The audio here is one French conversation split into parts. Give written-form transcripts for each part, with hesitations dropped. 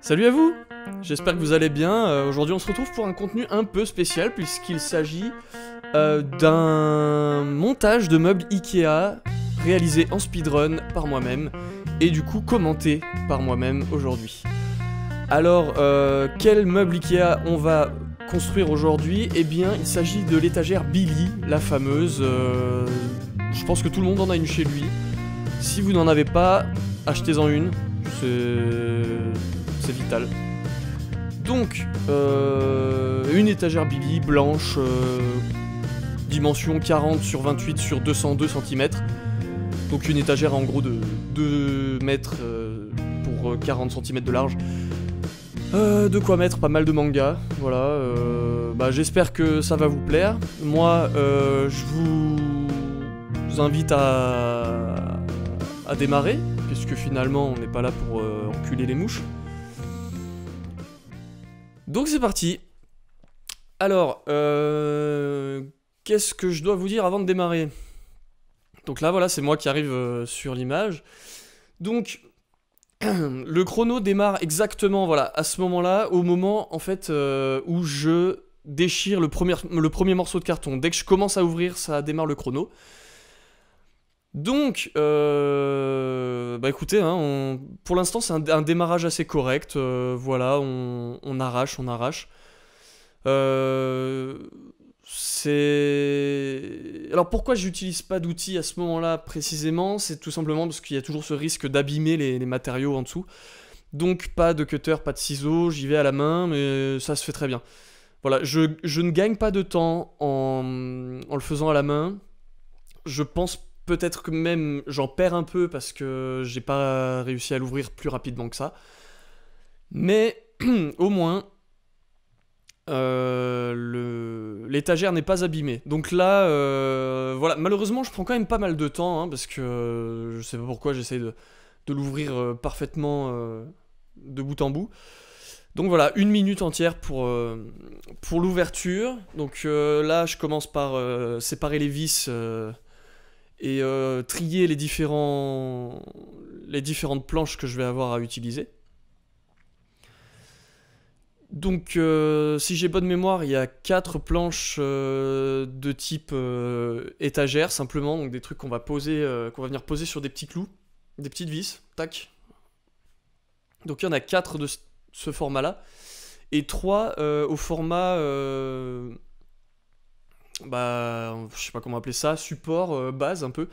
Salut à vous! J'espère que vous allez bien. Aujourd'hui on se retrouve pour un contenu un peu spécial puisqu'il s'agit d'un montage de meubles Ikea réalisé en speedrun par moi-même et du coup commenté par moi-même aujourd'hui. Alors quel meuble Ikea on va construire aujourd'hui? Eh bien il s'agit de l'étagère Billy, la fameuse. Je pense que tout le monde en a une chez lui. Si vous n'en avez pas, achetez-en une. C'est vital. Donc, une étagère Billy blanche, dimension 40 sur 28 sur 202 cm. Donc une étagère en gros de 2 mètres pour 40 cm de large. De quoi mettre pas mal de mangas, voilà. J'espère que ça va vous plaire. Moi, je vous invite à démarrer, puisque finalement on n'est pas là pour enculer les mouches. Donc c'est parti. Alors, qu'est-ce que je dois vous dire avant de démarrer? Donc là voilà, c'est moi qui arrive sur l'image. Donc le chrono démarre exactement voilà à ce moment-là, au moment en fait où je déchire le premier morceau de carton. Dès que je commence à ouvrir, ça démarre le chrono. Donc, écoutez, hein, pour l'instant c'est un démarrage assez correct, voilà, on arrache. Alors pourquoi j'utilise pas d'outils à ce moment-là précisément? C'est tout simplement parce qu'il y a toujours ce risque d'abîmer les matériaux en dessous. Donc pas de cutter, pas de ciseaux, j'y vais à la main, mais ça se fait très bien. Voilà, je ne gagne pas de temps en le faisant à la main. Je pense peut-être que même j'en perds un peu parce que j'ai pas réussi à l'ouvrir plus rapidement que ça. Mais au moins, l'étagère n'est pas abîmée. Donc là, voilà, malheureusement je prends quand même pas mal de temps, hein, parce que je sais pas pourquoi j'essaye de l'ouvrir parfaitement de bout en bout. Donc voilà, 1 minute entière pour l'ouverture. Donc là je commence par séparer les vis et trier les différentes planches que je vais avoir à utiliser. Donc si j'ai bonne mémoire, il y a 4 planches de type étagère simplement, donc des trucs qu'on va poser, qu'on va venir poser sur des petits clous, des petites vis, tac. Donc il y en a 4 de ce format-là, et 3 au format, je sais pas comment appeler ça, support, base un peu,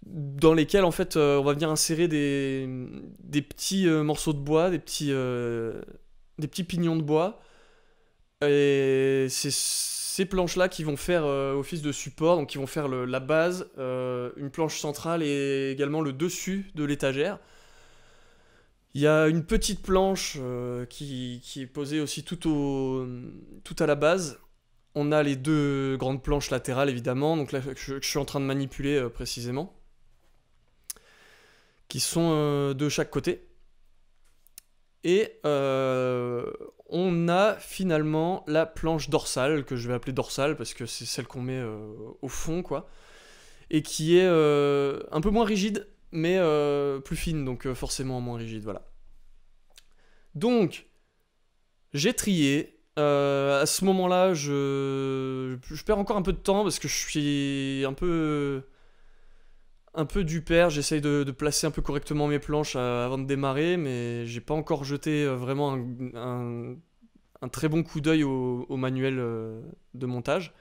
dans lesquels en fait on va venir insérer des petits morceaux de bois, des petits pignons de bois, et c'est ces planches-là qui vont faire office de support, donc qui vont faire la base, une planche centrale et également le dessus de l'étagère. Il y a une petite planche qui est posée aussi tout à la base. On a les 2 grandes planches latérales évidemment, donc là je suis en train de manipuler précisément, qui sont de chaque côté. Et on a finalement la planche dorsale, que je vais appeler dorsale parce que c'est celle qu'on met au fond, quoi. Et qui est un peu moins rigide, mais plus fine, donc forcément moins rigide, voilà. Donc, j'ai trié. À ce moment-là, je perds encore un peu de temps parce que je suis un peu du père, j'essaye de placer un peu correctement mes planches avant de démarrer, mais j'ai pas encore jeté vraiment un très bon coup d'œil au manuel de montage.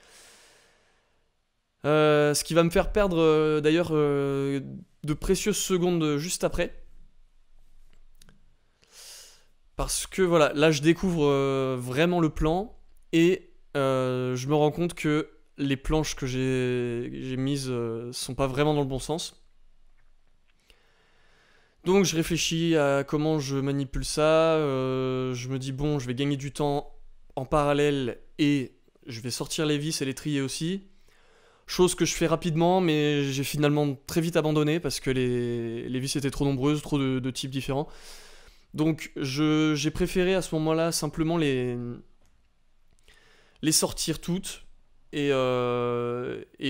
Ce qui va me faire perdre d'ailleurs de précieuses secondes juste après. Parce que voilà, là je découvre vraiment le plan et je me rends compte que les planches que j'ai mises sont pas vraiment dans le bon sens. Donc je réfléchis à comment je manipule ça, je me dis bon, je vais gagner du temps en parallèle et je vais sortir les vis et les trier aussi. Chose que je fais rapidement, mais j'ai finalement très vite abandonné parce que les vis étaient trop nombreuses, trop de types différents. Donc j'ai préféré à ce moment-là simplement les sortir toutes et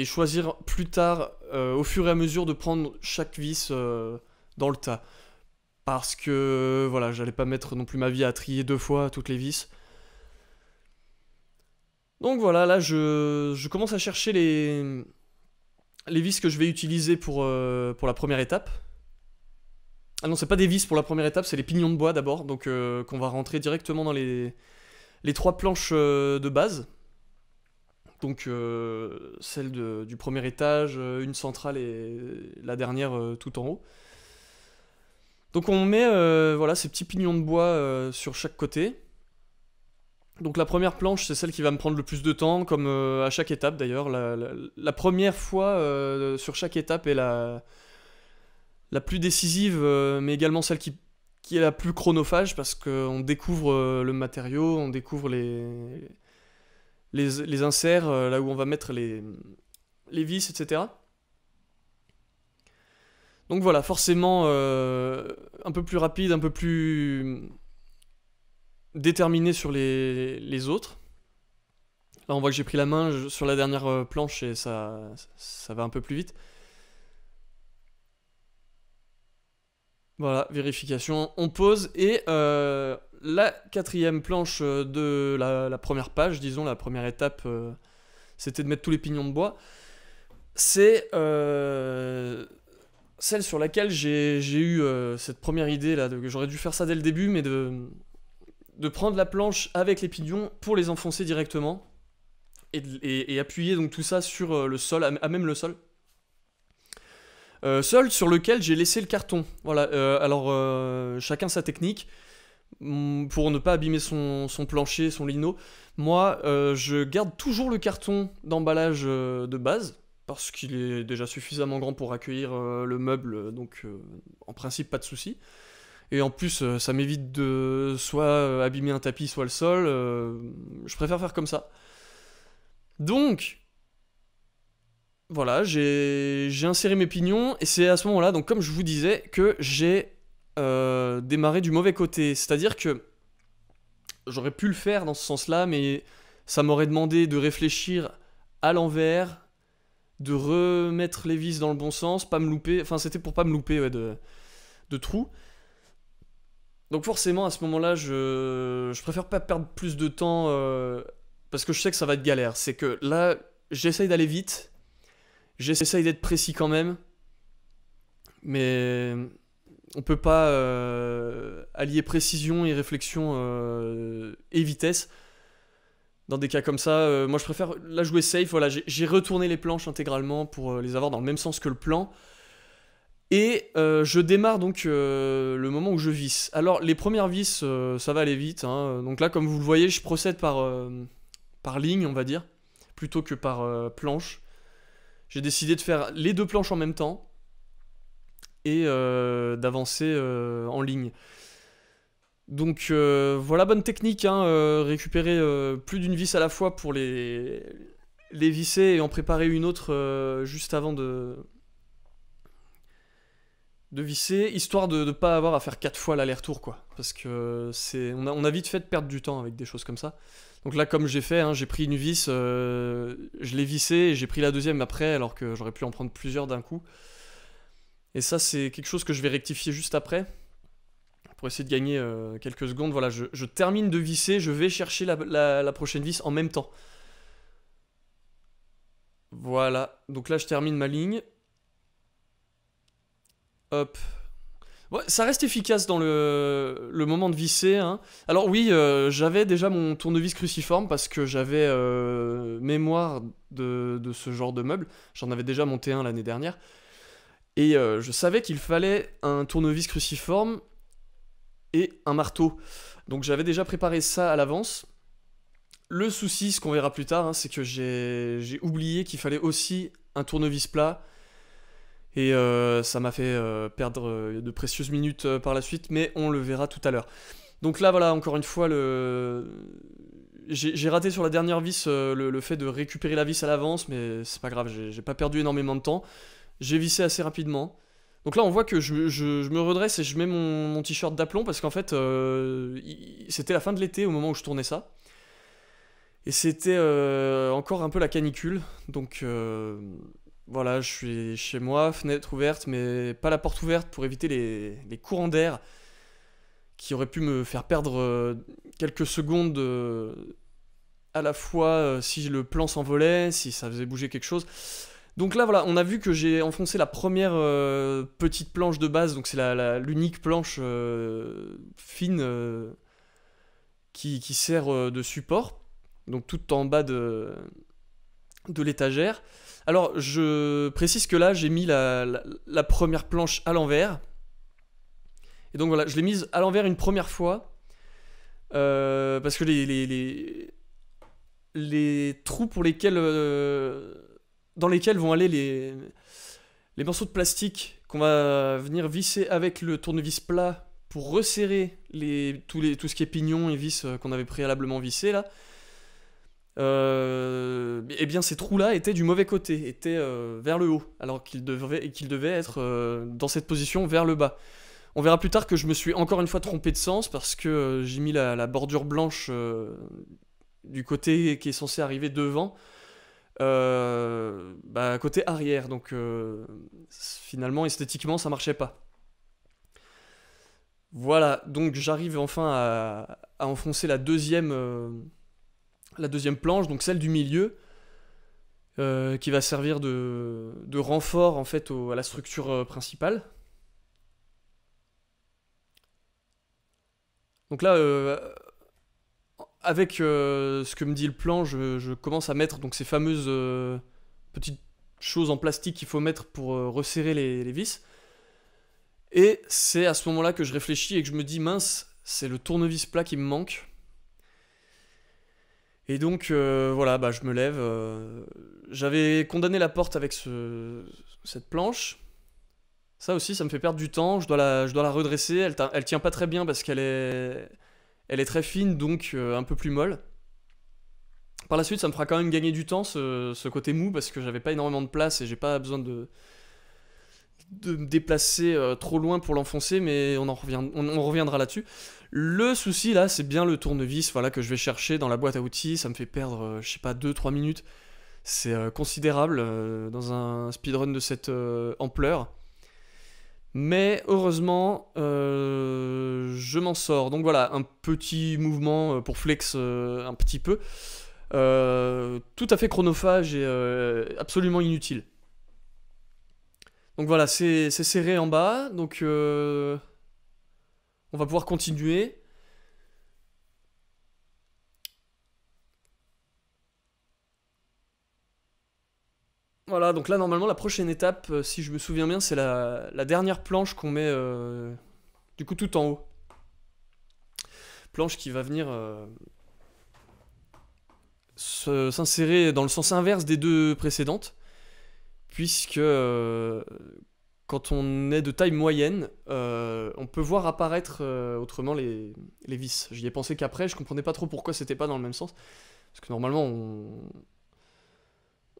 choisir plus tard, au fur et à mesure, de prendre chaque vis dans le tas. parce que voilà, j'allais pas mettre non plus ma vie à trier 2 fois toutes les vis. Donc voilà, là je commence à chercher les vis que je vais utiliser pour la première étape. Ah non, c'est pas des vis pour la première étape, c'est les pignons de bois d'abord, donc qu'on va rentrer directement dans les 3 planches de base. Donc celle du premier étage, une centrale et la dernière tout en haut. Donc on met voilà, ces petits pignons de bois sur chaque côté. Donc la première planche, c'est celle qui va me prendre le plus de temps, comme à chaque étape d'ailleurs. La première fois sur chaque étape est la plus décisive, mais également celle qui est la plus chronophage, parce qu'on découvre le matériau, on découvre les inserts, là où on va mettre les vis, etc. Donc voilà, forcément un peu plus rapide, un peu plus déterminé sur les autres. Là on voit que j'ai pris la main sur la dernière planche et ça va un peu plus vite. Voilà, vérification, on pose et la 4e planche de la première page, disons la première étape, c'était de mettre tous les pignons de bois. C'est celle sur laquelle j'ai eu cette première idée là, que j'aurais dû faire ça dès le début, mais de prendre la planche avec les pignons pour les enfoncer directement et appuyer donc tout ça sur le sol, à même le sol. Sol sur lequel j'ai laissé le carton. Voilà, alors chacun sa technique pour ne pas abîmer son plancher, son lino. Moi, je garde toujours le carton d'emballage de base, parce qu'il est déjà suffisamment grand pour accueillir le meuble, donc en principe pas de souci. Et en plus, ça m'évite de soit abîmer un tapis, soit le sol. Je préfère faire comme ça. Donc, voilà, j'ai inséré mes pignons, et c'est à ce moment-là, donc comme je vous disais, que j'ai démarré du mauvais côté. C'est-à-dire que j'aurais pu le faire dans ce sens-là, mais ça m'aurait demandé de réfléchir à l'envers, de remettre les vis dans le bon sens, pas me louper, enfin c'était pour pas me louper ouais, de trous. Donc forcément à ce moment-là je préfère pas perdre plus de temps parce que je sais que ça va être galère. C'est que là j'essaye d'aller vite, j'essaye d'être précis quand même, mais on peut pas allier précision et réflexion et vitesse. Dans des cas comme ça, moi je préfère la jouer safe. Voilà, j'ai retourné les planches intégralement pour les avoir dans le même sens que le plan. Et je démarre donc le moment où je visse. Alors les premières vis, ça va aller vite. Hein. Donc là, comme vous le voyez, je procède par ligne, on va dire, plutôt que par planche. J'ai décidé de faire les 2 planches en même temps et d'avancer en ligne. Donc voilà, bonne technique, hein, récupérer plus d'une vis à la fois pour les visser et en préparer une autre juste avant de visser, histoire de ne pas avoir à faire 4 fois l'aller-retour, quoi. Parce que on a vite fait de perdre du temps avec des choses comme ça. Donc là, comme j'ai fait, hein, j'ai pris une vis, je l'ai vissée et j'ai pris la deuxième après, alors que j'aurais pu en prendre plusieurs d'un coup. Et ça, c'est quelque chose que je vais rectifier juste après. Pour essayer de gagner quelques secondes. Voilà, je termine de visser, je vais chercher la prochaine vis en même temps. Voilà, donc là je termine ma ligne. Hop. Ouais, ça reste efficace dans le moment de visser. Hein. Alors oui, j'avais déjà mon tournevis cruciforme parce que j'avais mémoire de ce genre de meuble. J'en avais déjà monté un l'année dernière. Et je savais qu'il fallait un tournevis cruciforme et un marteau. Donc j'avais déjà préparé ça à l'avance. Le souci, ce qu'on verra plus tard, hein, c'est que j'ai oublié qu'il fallait aussi un tournevis plat. Et ça m'a fait perdre de précieuses minutes par la suite, mais on le verra tout à l'heure. Donc là, voilà, encore une fois, j'ai raté sur la dernière vis le fait de récupérer la vis à l'avance, mais c'est pas grave, j'ai pas perdu énormément de temps. J'ai vissé assez rapidement. Donc là, on voit que je me redresse et je mets mon t-shirt d'aplomb parce qu'en fait, c'était la fin de l'été au moment où je tournais ça. Et c'était encore un peu la canicule. Donc Voilà, je suis chez moi, fenêtre ouverte, mais pas la porte ouverte pour éviter les courants d'air qui auraient pu me faire perdre quelques secondes à la fois si le plan s'envolait, si ça faisait bouger quelque chose. Donc là, voilà, on a vu que j'ai enfoncé la première petite planche de base, donc c'est l'unique planche fine qui sert de support, donc tout en bas de l'étagère. Alors, je précise que là, j'ai mis la première planche à l'envers. Et donc voilà, je l'ai mise à l'envers une première fois. Parce que les trous pour lesquels, dans lesquels vont aller les morceaux de plastique qu'on va venir visser avec le tournevis plat pour resserrer tout ce qui est pignon et vis qu'on avait préalablement vissé là. Eh bien ces trous là étaient du mauvais côté, étaient vers le haut, alors qu'ils devaient être dans cette position vers le bas. On verra plus tard que je me suis encore une fois trompé de sens parce que j'ai mis la bordure blanche du côté qui est censé arriver devant, côté arrière, donc finalement esthétiquement ça marchait pas. Voilà, donc j'arrive enfin à enfoncer la deuxième planche, donc celle du milieu, qui va servir de renfort en fait à la structure principale. Donc là, avec ce que me dit le plan, je commence à mettre donc ces fameuses petites choses en plastique qu'il faut mettre pour resserrer les vis. Et c'est à ce moment-là que je réfléchis et que je me dis mince, c'est le tournevis plat qui me manque. Et donc voilà, je me lève. J'avais condamné la porte avec cette planche. Ça aussi, ça me fait perdre du temps. Je dois la redresser. Elle tient pas très bien parce qu'elle est très fine, donc un peu plus molle. Par la suite, ça me fera quand même gagner du temps, ce côté mou, parce que j'avais pas énormément de place et j'ai pas besoin de me déplacer trop loin pour l'enfoncer, mais on reviendra là-dessus. Le souci là, c'est bien le tournevis, voilà, que je vais chercher dans la boîte à outils. Ça me fait perdre, je sais pas, 2-3 minutes. C'est considérable dans un speedrun de cette ampleur. Mais heureusement, je m'en sors. Donc voilà, un petit mouvement pour flex un petit peu. Tout à fait chronophage et absolument inutile. Donc voilà, c'est serré en bas. Donc on va pouvoir continuer. Voilà, donc là normalement la prochaine étape, si je me souviens bien, c'est la dernière planche qu'on met du coup tout en haut. Planche qui va venir s'insérer dans le sens inverse des deux précédentes, puisque quand on est de taille moyenne, on peut voir apparaître autrement les vis. J'y ai pensé qu'après, je comprenais pas trop pourquoi c'était pas dans le même sens, parce que normalement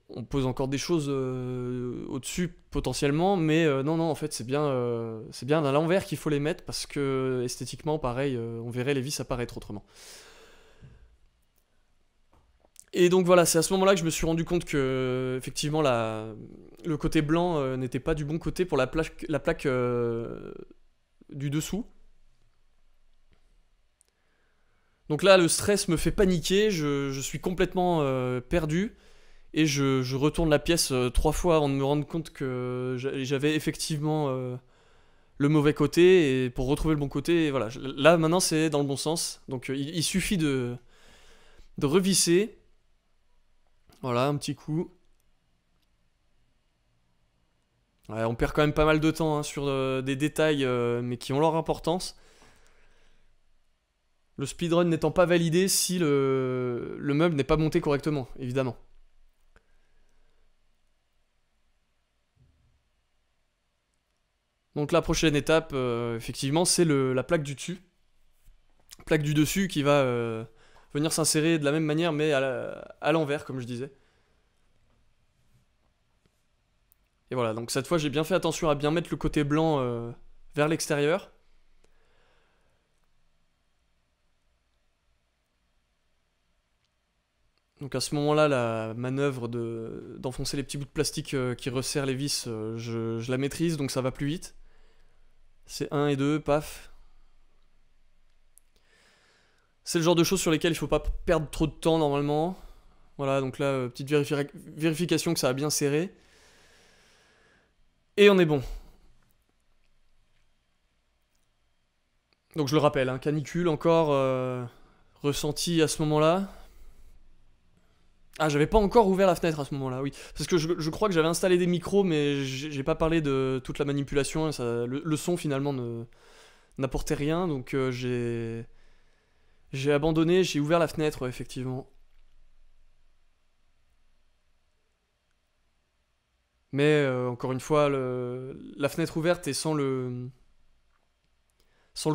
on pose encore des choses au-dessus potentiellement, mais non, en fait c'est bien à l'envers qu'il faut les mettre, parce que esthétiquement pareil, on verrait les vis apparaître autrement. Et donc voilà, c'est à ce moment-là que je me suis rendu compte que effectivement le côté blanc n'était pas du bon côté pour la plaque du dessous. Donc là, le stress me fait paniquer, je suis complètement perdu. Et je retourne la pièce 3 fois avant de me rendre compte que j'avais effectivement le mauvais côté, et pour retrouver le bon côté, et voilà. Là maintenant c'est dans le bon sens, donc il suffit de revisser. Voilà, un petit coup. Ouais, on perd quand même pas mal de temps hein, sur des détails, mais qui ont leur importance. Le speedrun n'étant pas validé si le meuble n'est pas monté correctement, évidemment. Donc la prochaine étape, effectivement, c'est la plaque du dessus. Plaque du dessus qui va venir s'insérer de la même manière, mais à l'envers, comme je disais. Et voilà, donc cette fois j'ai bien fait attention à bien mettre le côté blanc vers l'extérieur. Donc à ce moment-là, la manœuvre d'enfoncer les petits bouts de plastique qui resserrent les vis, je la maîtrise, donc ça va plus vite. C'est 1 et 2, paf. C'est le genre de choses sur lesquelles il faut pas perdre trop de temps normalement. Voilà, donc là, petite vérification que ça a bien serré. Et on est bon. Donc je le rappelle, hein, canicule encore ressenti à ce moment-là. Ah, j'avais pas encore ouvert la fenêtre à ce moment-là, oui. Parce que je crois que j'avais installé des micros, mais j'ai pas parlé de toute la manipulation. Le son finalement n'apportait rien, donc j'ai abandonné, j'ai ouvert la fenêtre, ouais, effectivement. Mais encore une fois, la fenêtre ouverte et sans le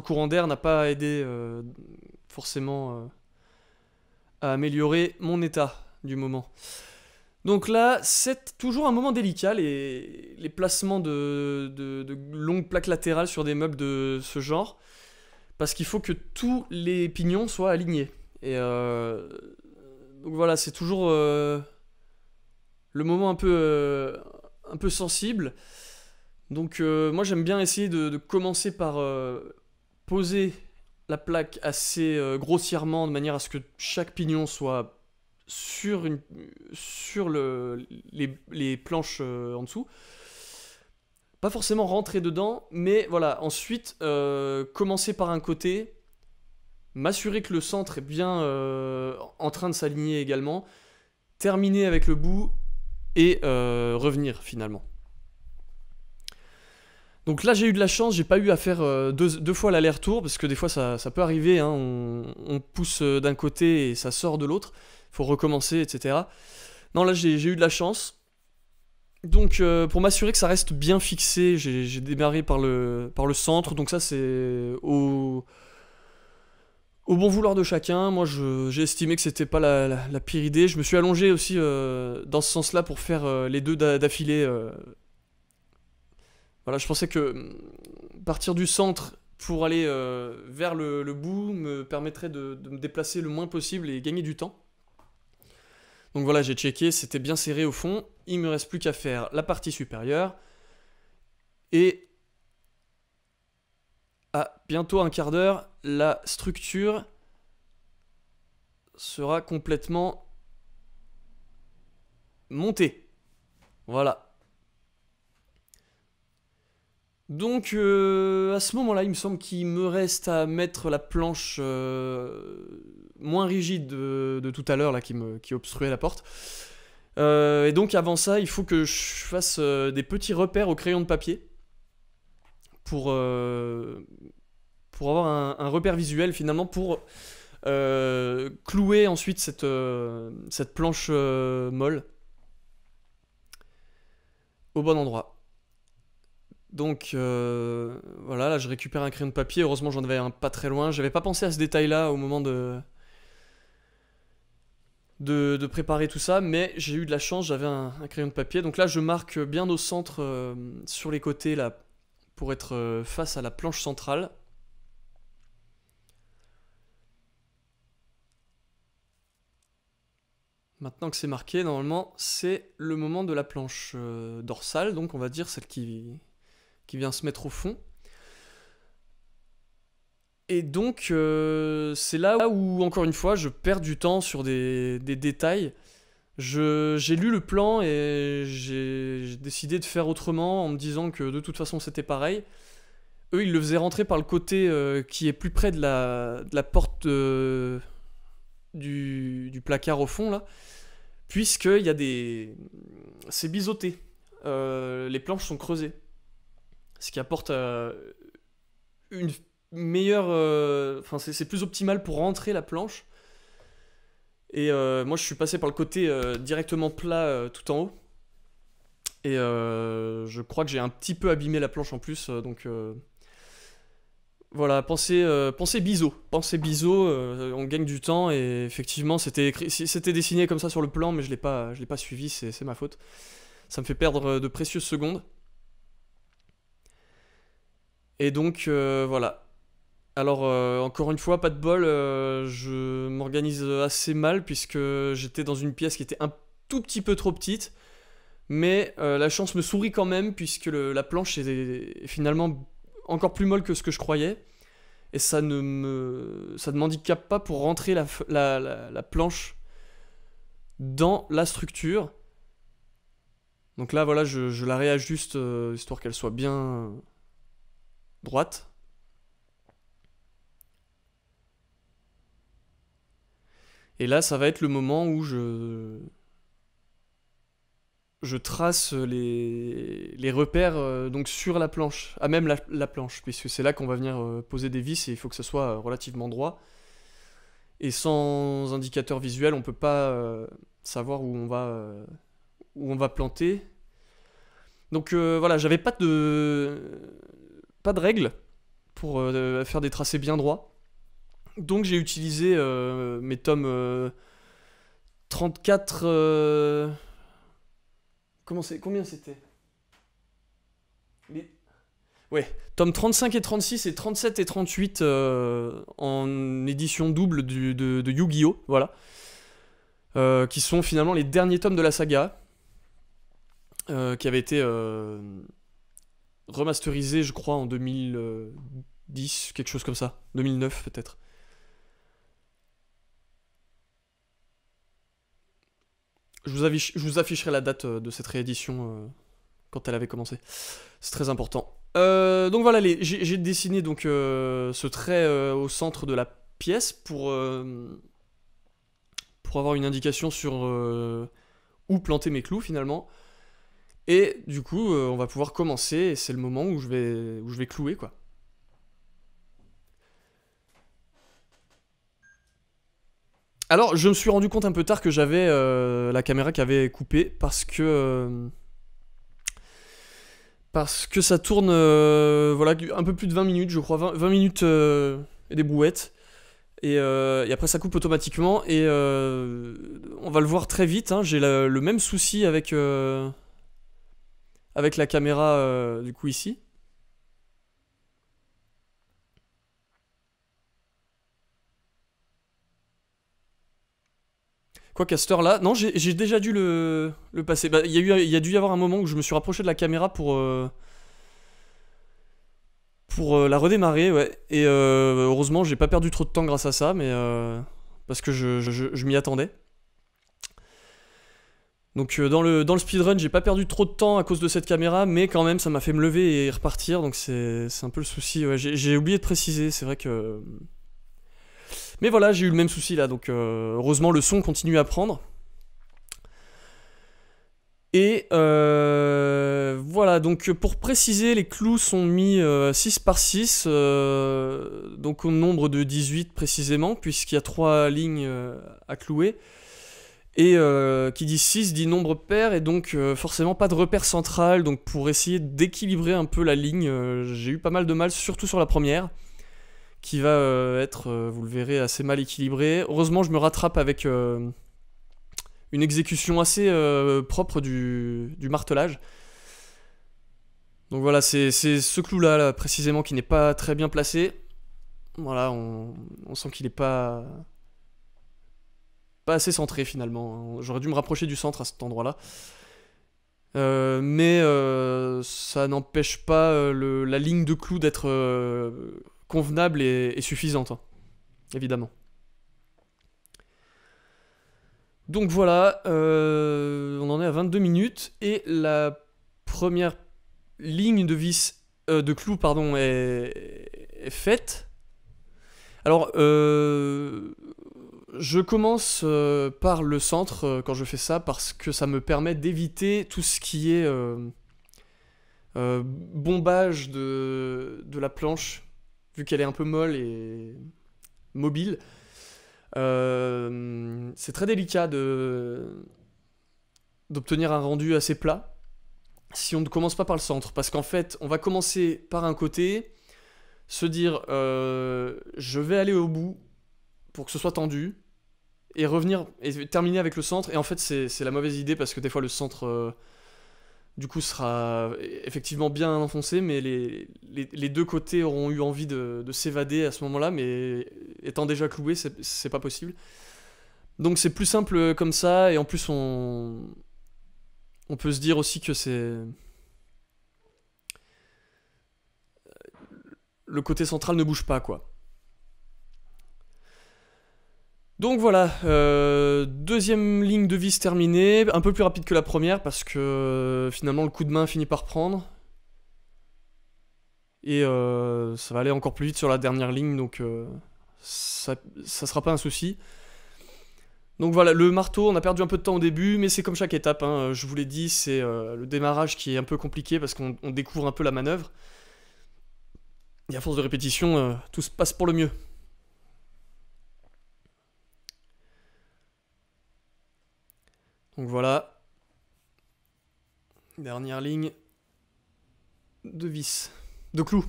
courant d'air n'a pas aidé forcément à améliorer mon état du moment. Donc là, c'est toujours un moment délicat, les placements de longues plaques latérales sur des meubles de ce genre, parce qu'il faut que tous les pignons soient alignés. Et donc voilà, c'est toujours le moment un peu sensible. Donc moi j'aime bien essayer de commencer par poser la plaque assez grossièrement de manière à ce que chaque pignon soit sur les planches en dessous. Pas forcément rentrer dedans, mais voilà, ensuite commencer par un côté, m'assurer que le centre est bien en train de s'aligner également, terminer avec le bout et revenir finalement. Donc là j'ai eu de la chance, j'ai pas eu à faire deux fois l'aller-retour, parce que des fois ça peut arriver, hein, on pousse d'un côté et ça sort de l'autre, faut recommencer, etc. Non, là j'ai eu de la chance. Donc pour m'assurer que ça reste bien fixé, j'ai démarré par le centre, donc ça c'est au bon vouloir de chacun. Moi j'ai estimé que c'était pas la pire idée. Je me suis allongé aussi dans ce sens-là pour faire les deux d'affilée. Voilà, je pensais que partir du centre pour aller vers le bout me permettrait de me déplacer le moins possible et gagner du temps. Donc voilà, j'ai checké, c'était bien serré au fond. Il me reste plus qu'à faire la partie supérieure. Et à bientôt un quart d'heure, la structure sera complètement montée. Voilà. Donc à ce moment-là, il me semble qu'il me reste à mettre la planche moins rigide de tout à l'heure là, qui obstruait la porte. Et donc avant ça, il faut que je fasse des petits repères au crayon de papier pour avoir un repère visuel finalement pour clouer ensuite cette planche molle au bon endroit. Donc voilà, là je récupère un crayon de papier, heureusement j'en avais un pas très loin, j'avais pas pensé à ce détail là au moment de préparer tout ça, mais j'ai eu de la chance, j'avais un crayon de papier, donc là je marque bien au centre sur les côtés là pour être face à la planche centrale. Maintenant que c'est marqué, normalement c'est le moment de la planche dorsale, donc on va dire celle qui vient se mettre au fond. Et donc c'est là où encore une fois je perds du temps sur des détails. J'ai lu le plan et j'ai décidé de faire autrement en me disant que de toute façon c'était pareil. Eux ils le faisaient rentrer par le côté qui est plus près de la porte du placard au fond là, puisqu'il y a c'est biseauté. Les planches sont creusées. Ce qui apporte une meilleure... Enfin, c'est plus optimal pour rentrer la planche. Et moi, je suis passé par le côté directement plat tout en haut. Et je crois que j'ai un petit peu abîmé la planche en plus. Donc voilà, pensez biseau. Pensez biseau, on gagne du temps. Et effectivement, c'était dessiné comme ça sur le plan, mais je l'ai pas suivi, c'est ma faute. Ça me fait perdre de précieuses secondes. Et donc voilà. Alors, encore une fois, pas de bol, je m'organise assez mal puisque j'étais dans une pièce qui était un tout petit peu trop petite. Mais la chance me sourit quand même puisque la planche est finalement encore plus molle que ce que je croyais. Et ça ne m'handicape pas pour rentrer la planche dans la structure. Donc là, voilà, je la réajuste histoire qu'elle soit bien droite. Et là, ça va être le moment où je trace les repères donc sur la planche, à même la planche, puisque c'est là qu'on va venir poser des vis et il faut que ça soit relativement droit. Et sans indicateur visuel, on peut pas savoir où on va planter. Donc voilà, j'avais pas de règles pour faire des tracés bien droits. Donc j'ai utilisé mes tomes 34. Combien c'était Les- Ouais, tomes 35 et 36 et 37 et 38 en édition double de Yu-Gi-Oh! Voilà. Qui sont finalement les derniers tomes de la saga. Qui avait été remasterisé, je crois, en 2010, quelque chose comme ça. 2009 peut-être. Je vous afficherai la date de cette réédition quand elle avait commencé. C'est très important. Donc voilà, j'ai dessiné donc ce trait au centre de la pièce pour avoir une indication sur où planter mes clous finalement. Et du coup, on va pouvoir commencer et c'est le moment où je vais clouer quoi. Alors, je me suis rendu compte un peu tard que j'avais la caméra qui avait coupé parce que ça tourne voilà, un peu plus de 20 minutes, je crois, 20 minutes et des brouettes. Et après, ça coupe automatiquement. Et on va le voir très vite. Hein, j'ai le même souci avec la caméra du coup ici. Quoi qu'à cette heure-là, non, j'ai déjà dû le passer. Bah, il y a dû y avoir un moment où je me suis rapproché de la caméra pour la redémarrer, ouais. Et heureusement, j'ai pas perdu trop de temps grâce à ça, mais parce que je m'y attendais. Donc dans le speedrun, j'ai pas perdu trop de temps à cause de cette caméra, mais quand même, ça m'a fait me lever et repartir, donc c'est un peu le souci. Ouais. J'ai oublié de préciser, c'est vrai que. Mais voilà, j'ai eu le même souci là, donc heureusement, le son continue à prendre. Et voilà, donc pour préciser, les clous sont mis 6 par 6, donc au nombre de 18 précisément, puisqu'il y a 3 lignes à clouer. Et qui dit 6 dit nombre pair, et donc forcément pas de repère central, donc pour essayer d'équilibrer un peu la ligne, j'ai eu pas mal de mal, surtout sur la première, qui va être, vous le verrez, assez mal équilibrée. Heureusement, je me rattrape avec une exécution assez propre du martelage. Donc voilà, c'est ce clou-là, là, précisément, qui n'est pas très bien placé. Voilà, on sent qu'il n'est pas assez centré finalement. J'aurais dû me rapprocher du centre à cet endroit-là. Mais ça n'empêche pas la ligne de clou d'être convenable et suffisante, hein, évidemment. Donc voilà, on en est à 22 minutes et la première ligne de vis, de clou pardon, est faite. Alors, je commence par le centre quand je fais ça parce que ça me permet d'éviter tout ce qui est bombage de la planche, vu qu'elle est un peu molle et mobile. C'est très délicat d'obtenir un rendu assez plat si on ne commence pas par le centre. Parce qu'en fait, on va commencer par un côté, se dire je vais aller au bout pour que ce soit tendu, et revenir et terminer avec le centre. Et en fait, c'est la mauvaise idée parce que des fois, le centre du coup sera effectivement bien enfoncé, mais les deux côtés auront eu envie de s'évader à ce moment-là, mais étant déjà cloués, c'est pas possible. Donc c'est plus simple comme ça, et en plus on peut se dire aussi que c'est... Le côté central ne bouge pas, quoi. Donc voilà, deuxième ligne de vis terminée, un peu plus rapide que la première, parce que finalement le coup de main finit par prendre. Et ça va aller encore plus vite sur la dernière ligne, donc ça sera pas un souci. Donc voilà, le marteau, on a perdu un peu de temps au début, mais c'est comme chaque étape, hein, je vous l'ai dit, c'est le démarrage qui est un peu compliqué parce qu'on découvre un peu la manœuvre. Et à force de répétition, tout se passe pour le mieux. Donc voilà, dernière ligne de vis, de clous.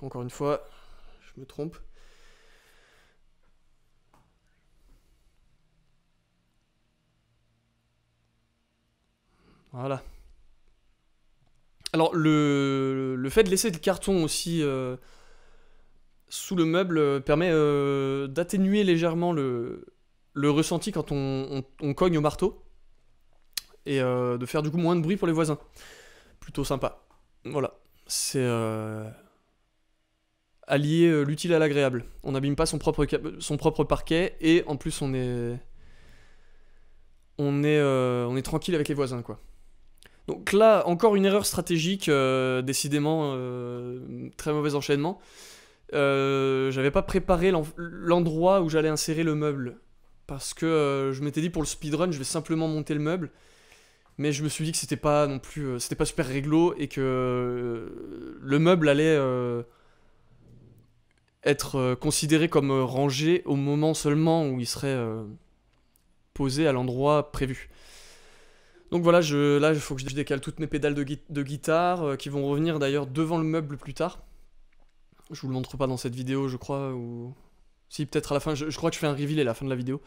Encore une fois, je me trompe. Voilà. Alors le fait de laisser le carton aussi sous le meuble permet d'atténuer légèrement le ressenti quand on cogne au marteau. Et de faire du coup moins de bruit pour les voisins. Plutôt sympa. Voilà. C'est allier l'utile à l'agréable. On n'abîme pas son propre parquet et en plus on est tranquille avec les voisins, quoi. Donc là, encore une erreur stratégique, décidément, très mauvais enchaînement. J'avais pas préparé l'endroit où j'allais insérer le meuble. Parce que je m'étais dit pour le speedrun, je vais simplement monter le meuble. Mais je me suis dit que c'était pas non plus, c'était pas super réglo et que le meuble allait être considéré comme rangé au moment seulement où il serait posé à l'endroit prévu. Donc voilà, là il faut que je décale toutes mes pédales de guitare qui vont revenir d'ailleurs devant le meuble plus tard. Je vous le montre pas dans cette vidéo, je crois, ou... Si, peut-être à la fin, je crois que je fais un reveal à la fin de la vidéo.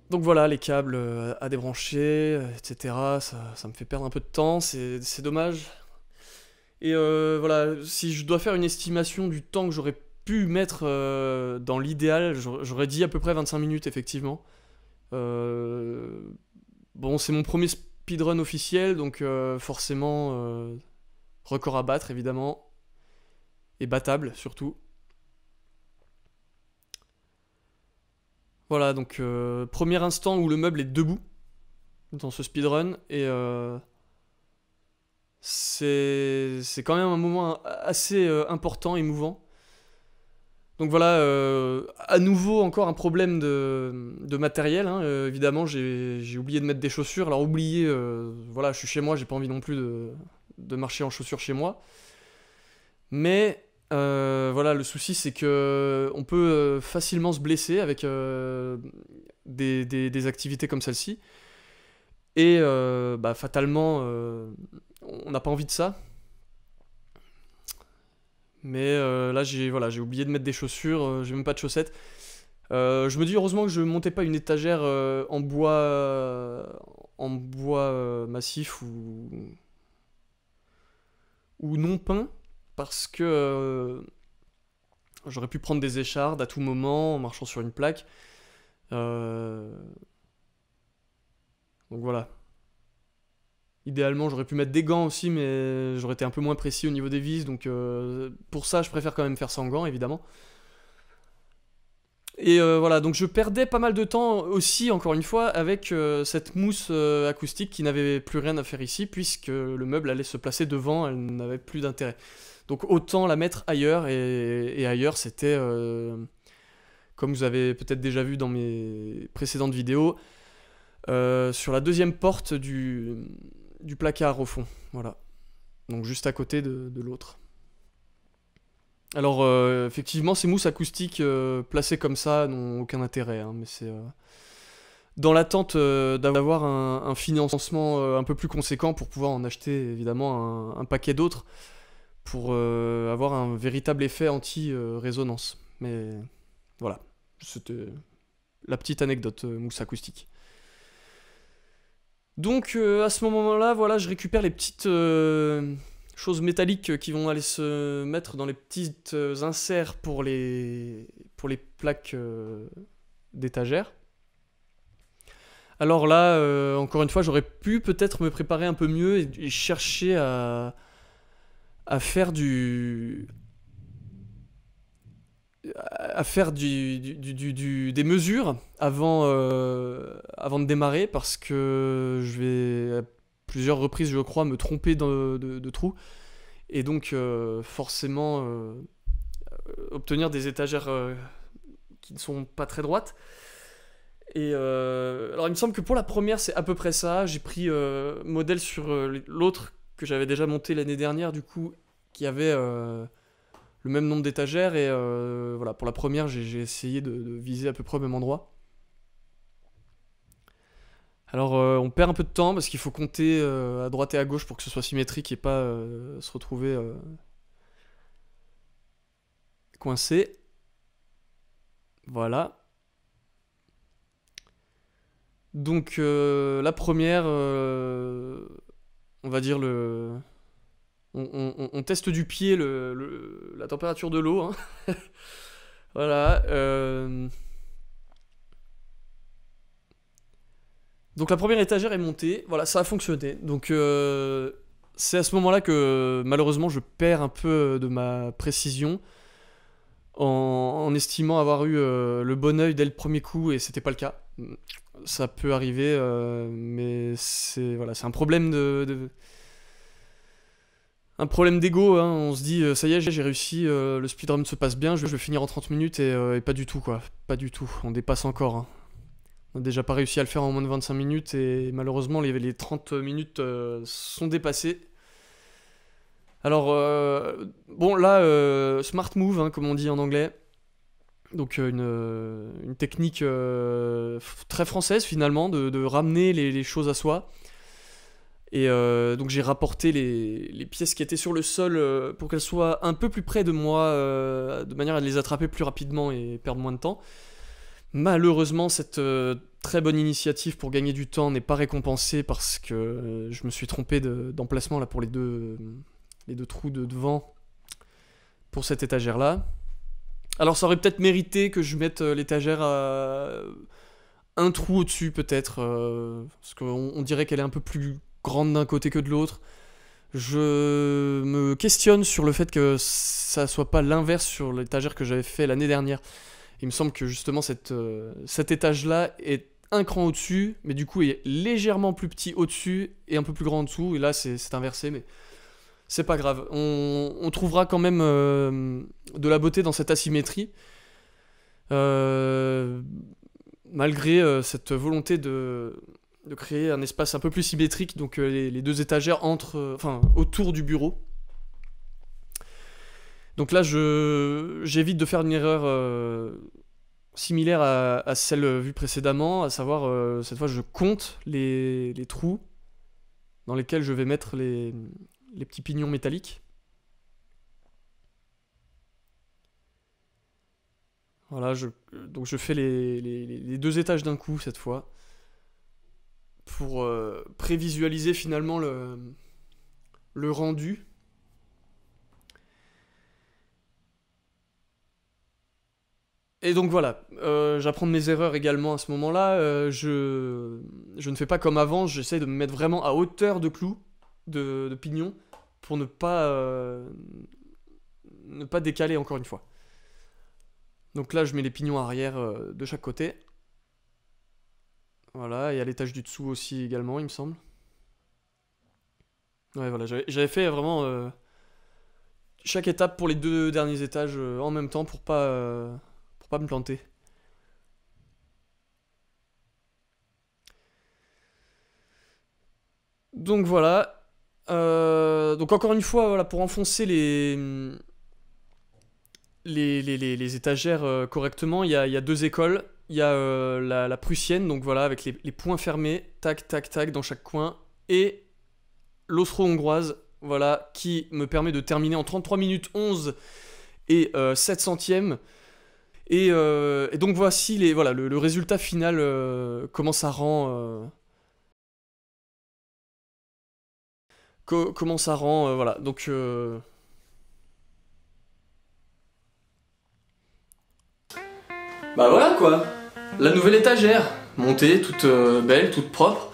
Donc voilà, les câbles à débrancher, etc. Ça me fait perdre un peu de temps, c'est dommage. Et voilà, si je dois faire une estimation du temps que j'aurais pu mettre dans l'idéal, j'aurais dit à peu près 25 minutes, effectivement. Bon, c'est mon premier speedrun officiel, donc forcément, record à battre, évidemment. Et battable, surtout. Voilà, donc premier instant où le meuble est debout dans ce speedrun, et c'est quand même un moment assez important, émouvant. Donc voilà, à nouveau encore un problème de matériel, hein, évidemment j'ai oublié de mettre des chaussures, alors oublié, voilà, je suis chez moi, j'ai pas envie non plus de marcher en chaussures chez moi. Mais voilà, le souci c'est que on peut facilement se blesser avec des activités comme celle-ci. Et bah, fatalement, on n'a pas envie de ça. Mais là, j'ai oublié de mettre des chaussures, j'ai même pas de chaussettes. Je me dis heureusement que je montais pas une étagère en bois massif ou non peint, parce que j'aurais pu prendre des échardes à tout moment en marchant sur une plaque. Donc voilà. Idéalement, j'aurais pu mettre des gants aussi, mais j'aurais été un peu moins précis au niveau des vis, donc pour ça, je préfère quand même faire sans gants, évidemment. Et voilà, donc je perdais pas mal de temps aussi, encore une fois, avec cette mousse acoustique qui n'avait plus rien à faire ici, puisque le meuble allait se placer devant, elle n'avait plus d'intérêt. Donc autant la mettre ailleurs, et ailleurs c'était, comme vous avez peut-être déjà vu dans mes précédentes vidéos, sur la deuxième porte du placard au fond, voilà. Donc juste à côté de l'autre. Alors effectivement, ces mousses acoustiques placées comme ça n'ont aucun intérêt, hein, mais c'est dans l'attente d'avoir un financement un peu plus conséquent pour pouvoir en acheter évidemment un paquet d'autres pour avoir un véritable effet anti-résonance. Mais voilà, c'était la petite anecdote mousse acoustique. Donc à ce moment-là, voilà, je récupère les petites choses métalliques qui vont aller se mettre dans les petites inserts pour les plaques d'étagère. Alors là, encore une fois, j'aurais pu peut-être me préparer un peu mieux et chercher à faire des mesures avant de démarrer parce que je vais à plusieurs reprises, je crois, me tromper de trous et donc forcément obtenir des étagères qui ne sont pas très droites. Et alors il me semble que pour la première c'est à peu près ça. J'ai pris modèle sur l'autre que j'avais déjà monté l'année dernière du coup qui avait le même nombre d'étagères et voilà, pour la première j'ai essayé de viser à peu près au même endroit. Alors on perd un peu de temps parce qu'il faut compter à droite et à gauche pour que ce soit symétrique et pas se retrouver coincé. Voilà. Donc la première, on va dire on teste du pied la température de l'eau, hein. Voilà. Donc la première étagère est montée. Voilà, ça a fonctionné. Donc c'est à ce moment-là que malheureusement je perds un peu de ma précision en estimant avoir eu le bon œil dès le premier coup et c'était pas le cas. Ça peut arriver, mais c'est voilà, c'est un problème un problème d'ego, hein. On se dit ça y est, j'ai réussi, le speedrun se passe bien, je vais finir en 30 minutes et pas du tout quoi, pas du tout, on dépasse encore, hein. On n'a déjà pas réussi à le faire en moins de 25 minutes et malheureusement les 30 minutes sont dépassées. Alors bon là, smart move, hein, comme on dit en anglais. Donc une technique très française finalement de ramener les choses à soi. Et donc j'ai rapporté les pièces qui étaient sur le sol pour qu'elles soient un peu plus près de moi, de manière à les attraper plus rapidement et perdre moins de temps. Malheureusement, cette très bonne initiative pour gagner du temps n'est pas récompensée parce que je me suis trompé d'emplacement là pour les deux trous de devant pour cette étagère-là. Alors ça aurait peut-être mérité que je mette l'étagère à un trou au-dessus peut-être, parce qu'on dirait qu'elle est un peu plus grande d'un côté que de l'autre. Je me questionne sur le fait que ça soit pas l'inverse sur l'étagère que j'avais fait l'année dernière. Il me semble que justement cet étage-là est un cran au-dessus, mais du coup il est légèrement plus petit au-dessus et un peu plus grand en dessous. Et là c'est inversé, mais c'est pas grave. On trouvera quand même de la beauté dans cette asymétrie. Malgré cette volonté de créer un espace un peu plus symétrique, donc les deux étagères autour du bureau. Donc là, j'évite de faire une erreur similaire à celle vue précédemment, à savoir, cette fois, je compte les trous dans lesquels je vais mettre les petits pignons métalliques. Voilà, donc je fais les deux étages d'un coup cette fois, pour prévisualiser finalement le rendu. Et donc voilà, j'apprends de mes erreurs également à ce moment-là. Je ne fais pas comme avant, j'essaie de me mettre vraiment à hauteur de clou, de pignon, pour ne pas décaler encore une fois. Donc là, je mets les pignons arrière de chaque côté. Voilà, et à l'étage du dessous aussi également, il me semble. Ouais, voilà, j'avais fait vraiment chaque étape pour les deux derniers étages en même temps pour pas me planter. Donc voilà. Donc encore une fois, voilà, pour enfoncer les étagères correctement, il y a deux écoles. Il y a la prussienne, donc voilà, avec les points fermés, tac, tac, tac, dans chaque coin. Et l'austro-hongroise, voilà, qui me permet de terminer en 33 minutes 11 et 7 centièmes. Et donc voici voilà, le résultat final, comment ça rend comment ça rend, voilà. Donc bah voilà quoi, la nouvelle étagère, montée, toute belle, toute propre.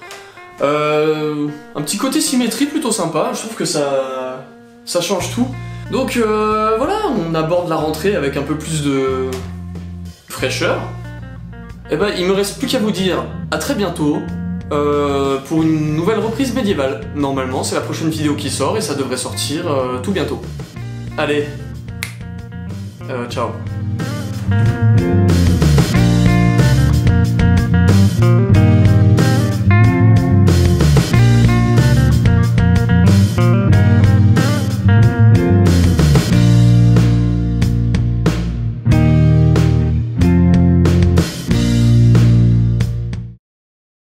Un petit côté symétrie plutôt sympa, je trouve que ça change tout. Donc voilà, on aborde la rentrée avec un peu plus de fraîcheur. Et ben il me reste plus qu'à vous dire à très bientôt pour une nouvelle reprise médiévale. Normalement c'est la prochaine vidéo qui sort et ça devrait sortir tout bientôt. Allez, ciao.